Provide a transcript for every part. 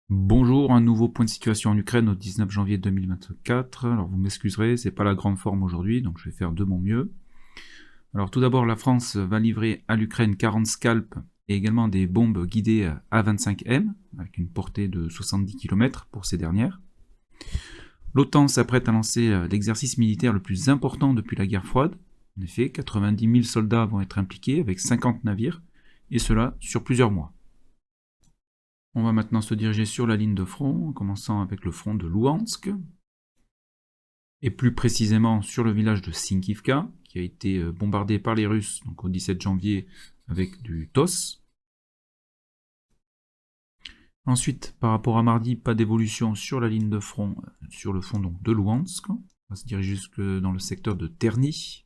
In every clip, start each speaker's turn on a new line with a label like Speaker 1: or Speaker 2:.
Speaker 1: Bonjour, un nouveau point de situation en Ukraine au 19 janvier 2024. Alors vous m'excuserez, c'est pas la grande forme aujourd'hui, donc je vais faire de mon mieux. Alors tout d'abord, la France va livrer à l'Ukraine 40 scalps et également des bombes guidées A25M avec une portée de 70 km pour ces dernières. L'OTAN s'apprête à lancer l'exercice militaire le plus important depuis la guerre froide. En effet, 90 000 soldats vont être impliqués avec 50 navires, et cela sur plusieurs mois. On va maintenant se diriger sur la ligne de front, en commençant avec le front de Louhansk, et plus précisément sur le village de Sinkivka, qui a été bombardé par les Russes donc au 17 janvier avec du TOS. Ensuite, par rapport à mardi, pas d'évolution sur la ligne de front, sur le front donc de Louhansk. On va se diriger jusque dans le secteur de Terny,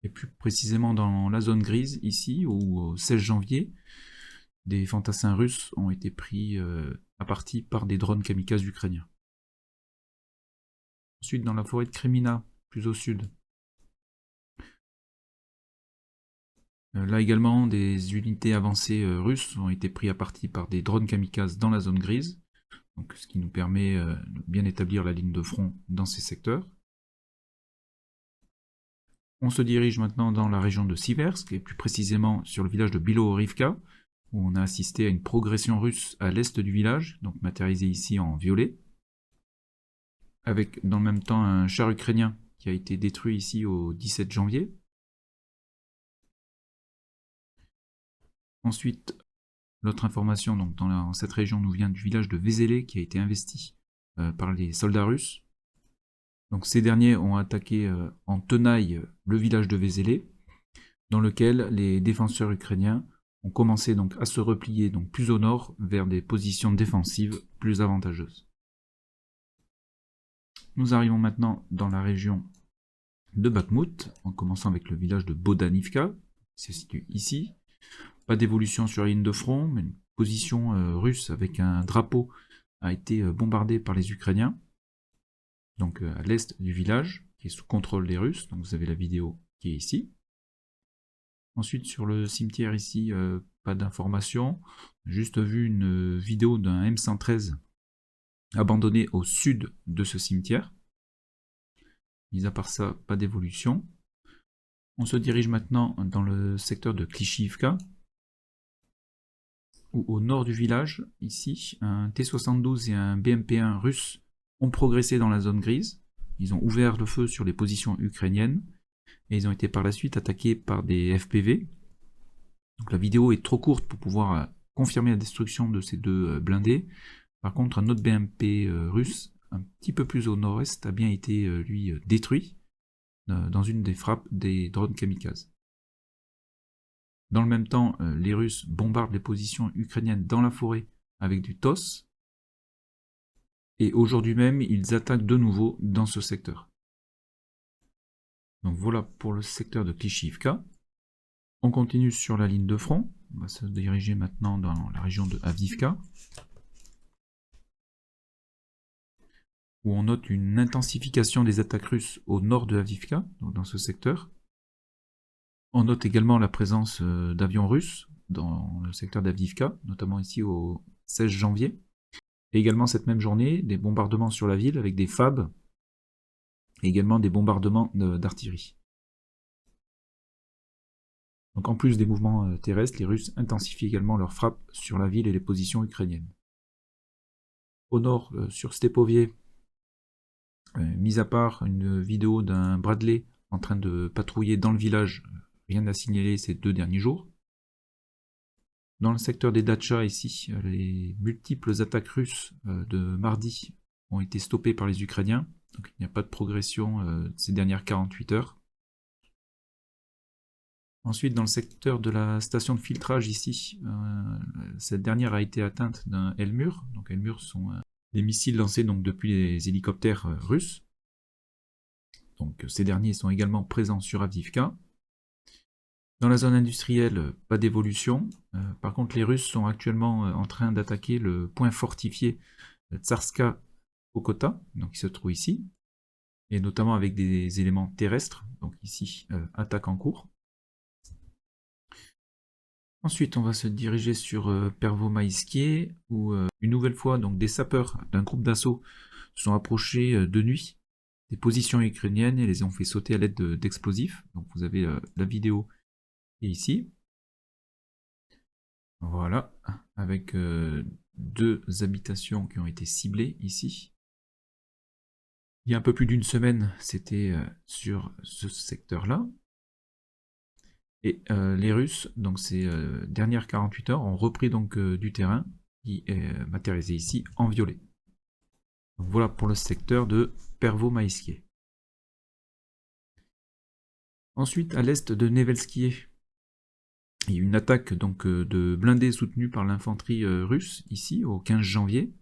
Speaker 1: et plus précisément dans la zone grise, ici, où au 16 janvier, des fantassins russes ont été pris à partie par des drones kamikazes ukrainiens. Ensuite, dans la forêt de Kremina, plus au sud. Là également, des unités avancées russes ont été prises à partie par des drones kamikazes dans la zone grise, donc ce qui nous permet de bien établir la ligne de front dans ces secteurs. On se dirige maintenant dans la région de Siversk, et plus précisément sur le village de Bilohorivka, où on a assisté à une progression russe à l'est du village, donc matérialisé ici en violet, avec dans le même temps un char ukrainien qui a été détruit ici au 17 janvier. Ensuite, l'autre information donc dans cette région nous vient du village de Vézelé qui a été investi par les soldats russes. Donc ces derniers ont attaqué en tenaille le village de Vézelé, dans lequel les défenseurs ukrainiens ont commencé donc à se replier donc plus au nord vers des positions défensives plus avantageuses. Nous arrivons maintenant dans la région de Bakhmut, en commençant avec le village de Bodanivka, qui se situe ici. Pas d'évolution sur la ligne de front, mais une position russe avec un drapeau a été bombardée par les Ukrainiens, donc à l'est du village, qui est sous contrôle des Russes, donc vous avez la vidéo qui est ici. Ensuite sur le cimetière ici, pas d'informations, juste vu une vidéo d'un M113 abandonné au sud de ce cimetière. Mis à part ça, pas d'évolution. On se dirige maintenant dans le secteur de Klishivka, où au nord du village, ici, un T-72 et un BMP-1 russe ont progressé dans la zone grise. Ils ont ouvert le feu sur les positions ukrainiennes, et ils ont été par la suite attaqués par des FPV. Donc la vidéo est trop courte pour pouvoir confirmer la destruction de ces deux blindés. Par contre, un autre BMP russe, un petit peu plus au nord-est, a bien été, lui, détruit dans une des frappes des drones kamikazes. Dans le même temps, les Russes bombardent les positions ukrainiennes dans la forêt avec du TOS. Et aujourd'hui même, ils attaquent de nouveau dans ce secteur. Donc voilà pour le secteur de Klishivka. On continue sur la ligne de front. On va se diriger maintenant dans la région de Avdiivka, où on note une intensification des attaques russes au nord de Avdiivka, donc dans ce secteur. On note également la présence d'avions russes dans le secteur d'Avdiivka, notamment ici au 16 janvier. Et également cette même journée, des bombardements sur la ville avec des FAB, et également des bombardements d'artillerie. Donc en plus des mouvements terrestres, les Russes intensifient également leurs frappes sur la ville et les positions ukrainiennes. Au nord, sur Stepovier, mis à part une vidéo d'un Bradley en train de patrouiller dans le village, rien à signaler ces 2 derniers jours. Dans le secteur des Dachas, ici, les multiples attaques russes de mardi ont été stoppées par les Ukrainiens, donc il n'y a pas de progression ces dernières 48 heures. Ensuite, dans le secteur de la station de filtrage ici, cette dernière a été atteinte d'un Elmur. Donc Elmur sont des missiles lancés donc, depuis les hélicoptères russes. Donc ces derniers sont également présents sur Avdiivka. Dans la zone industrielle, pas d'évolution. Par contre, les Russes sont actuellement en train d'attaquer le point fortifié Tsarska Okota, donc qui se trouve ici, et notamment avec des éléments terrestres. Donc ici, attaque en cours. Ensuite, on va se diriger sur Pervomaiskié, où une nouvelle fois, donc des sapeurs d'un groupe d'assaut se sont approchés de nuit des positions ukrainiennes et les ont fait sauter à l'aide d'explosifs. Donc vous avez la vidéo ici. Voilà, avec deux habitations qui ont été ciblées ici. Il y a un peu plus d'une semaine, c'était sur ce secteur-là. Et les Russes, donc ces dernières 48 heures, ont repris donc du terrain qui est matérialisé ici en violet. Donc voilà pour le secteur de Pervomaiskié. Ensuite, à l'est de Nevelskié, il y a eu une attaque donc de blindés soutenus par l'infanterie russe ici au 15 janvier,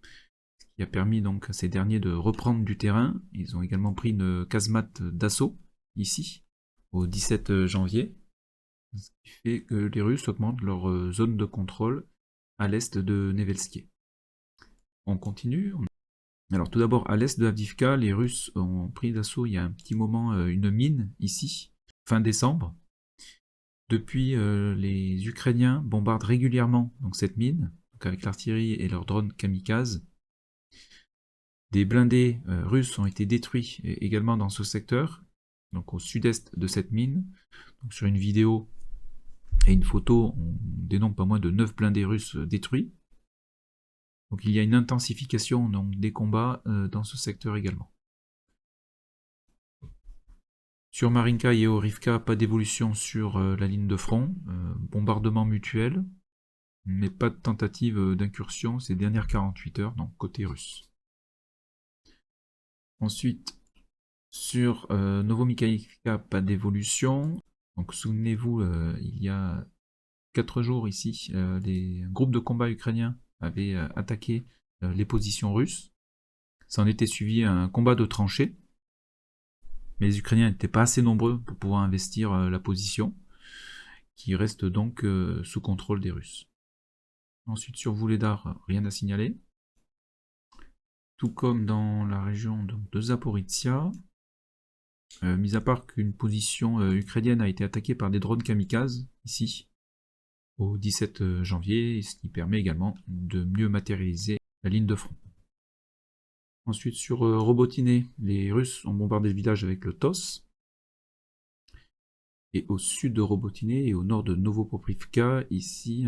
Speaker 1: ce qui a permis donc à ces derniers de reprendre du terrain. Ils ont également pris une casemate d'assaut ici au 17 janvier, ce qui fait que les Russes augmentent leur zone de contrôle à l'est de Nevelskié. On continue. Alors tout d'abord, à l'est de Avdiivka, les Russes ont pris d'assaut il y a un petit moment une mine ici, fin décembre. Depuis, les Ukrainiens bombardent régulièrement donc, cette mine, donc avec l'artillerie et leurs drones kamikazes. Des blindés russes ont été détruits également dans ce secteur, donc au sud-est de cette mine. Donc, sur une vidéo et une photo, on dénombre pas moins de 9 blindés russes détruits. Donc il y a une intensification donc, des combats dans ce secteur également. Sur Marinka et Orivka, pas d'évolution sur la ligne de front, bombardement mutuel, mais pas de tentative d'incursion ces dernières 48 heures, donc côté russe. Ensuite, sur Novomikhaïlivka, pas d'évolution. Donc souvenez-vous, il y a 4 jours ici, les groupes de combat ukrainiens avaient attaqué les positions russes. Ça en était suivi un combat de tranchées. Mais les Ukrainiens n'étaient pas assez nombreux pour pouvoir investir la position, qui reste donc sous contrôle des Russes. Ensuite, sur Vuhledar, rien à signaler. Tout comme dans la région de Zaporizhia, mis à part qu'une position ukrainienne a été attaquée par des drones kamikazes, ici, au 17 janvier, ce qui permet également de mieux matérialiser la ligne de front. Ensuite, sur Robotyne, les Russes ont bombardé le village avec le TOS. Et au sud de Robotyne et au nord de Novopoprivka, ici,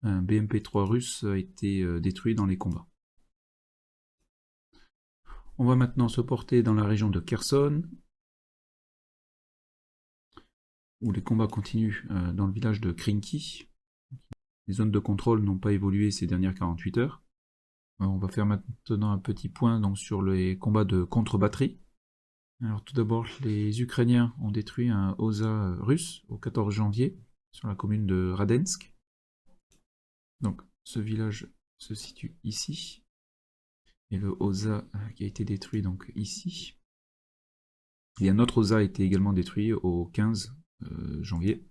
Speaker 1: un BMP-3 russe a été détruit dans les combats. On va maintenant se porter dans la région de Kherson, où les combats continuent dans le village de Krinky. Les zones de contrôle n'ont pas évolué ces dernières 48 heures. On va faire maintenant un petit point donc, sur les combats de contre-batterie. Alors tout d'abord, les Ukrainiens ont détruit un OSA russe au 14 janvier sur la commune de Radensk. Donc ce village se situe ici. Et le OSA qui a été détruit donc ici. Et un autre OSA a été également détruit au 15 janvier.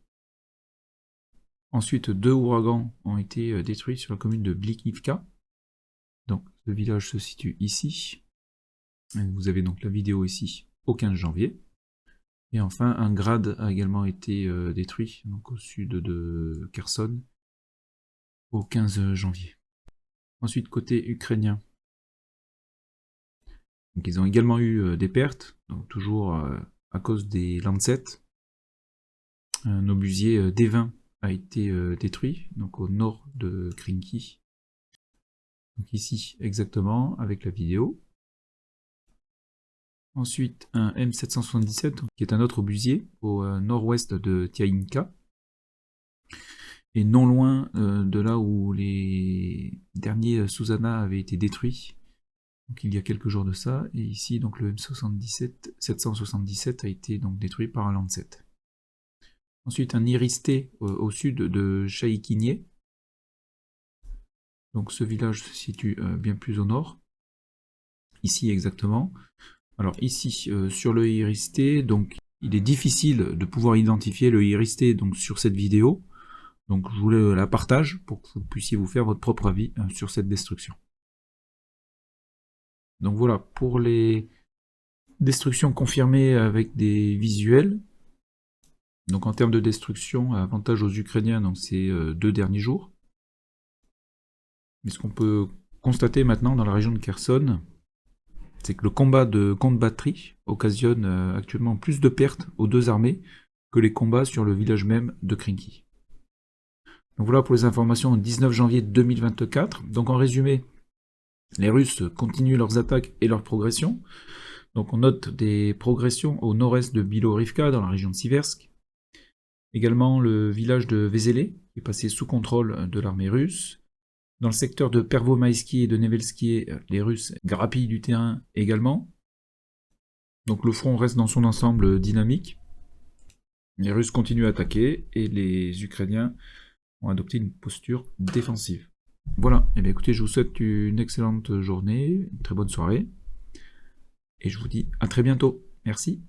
Speaker 1: Ensuite, 2 ouragans ont été détruits sur la commune de Blikivka. Donc, le village se situe ici. Et vous avez donc la vidéo ici au 15 janvier. Et enfin, un grad a également été détruit donc au sud de Kherson au 15 janvier. Ensuite, côté ukrainien, donc, ils ont également eu des pertes, donc toujours à cause des Lancet. Un obusier D20 a été détruit, donc au nord de Krinky. Donc ici exactement, avec la vidéo. Ensuite, un M777, qui est un autre obusier, au nord-ouest de Tiaïnka. Et non loin de là où les derniers Susanna avaient été détruits. Donc il y a quelques jours de ça. Et ici, donc le M777 a été donc détruit par un Lancet. Ensuite, un Iristé au sud de Chaïkinié. Donc ce village se situe bien plus au nord. Ici exactement. Alors ici, sur le Iristé, donc il est difficile de pouvoir identifier le Iristé donc, sur cette vidéo. Donc je vous la partage pour que vous puissiez vous faire votre propre avis sur cette destruction. Donc voilà, pour les destructions confirmées avec des visuels. Donc en termes de destruction, avantage aux Ukrainiens dans ces 2 derniers jours. Mais ce qu'on peut constater maintenant dans la région de Kherson, c'est que le combat de grande batterie occasionne actuellement plus de pertes aux 2 armées que les combats sur le village même de Krinky. Donc voilà pour les informations au 19 janvier 2024. Donc en résumé, les Russes continuent leurs attaques et leur progression. Donc on note des progressions au nord-est de Bilorivka, dans la région de Siversk. Également le village de Vézelé, qui est passé sous contrôle de l'armée russe. Dans le secteur de Pervomaïski et de Nevelsky, les Russes grappillent du terrain également. Donc le front reste dans son ensemble dynamique. Les Russes continuent à attaquer et les Ukrainiens ont adopté une posture défensive. Voilà, et bien écoutez, je vous souhaite une excellente journée, une très bonne soirée, et je vous dis à très bientôt. Merci.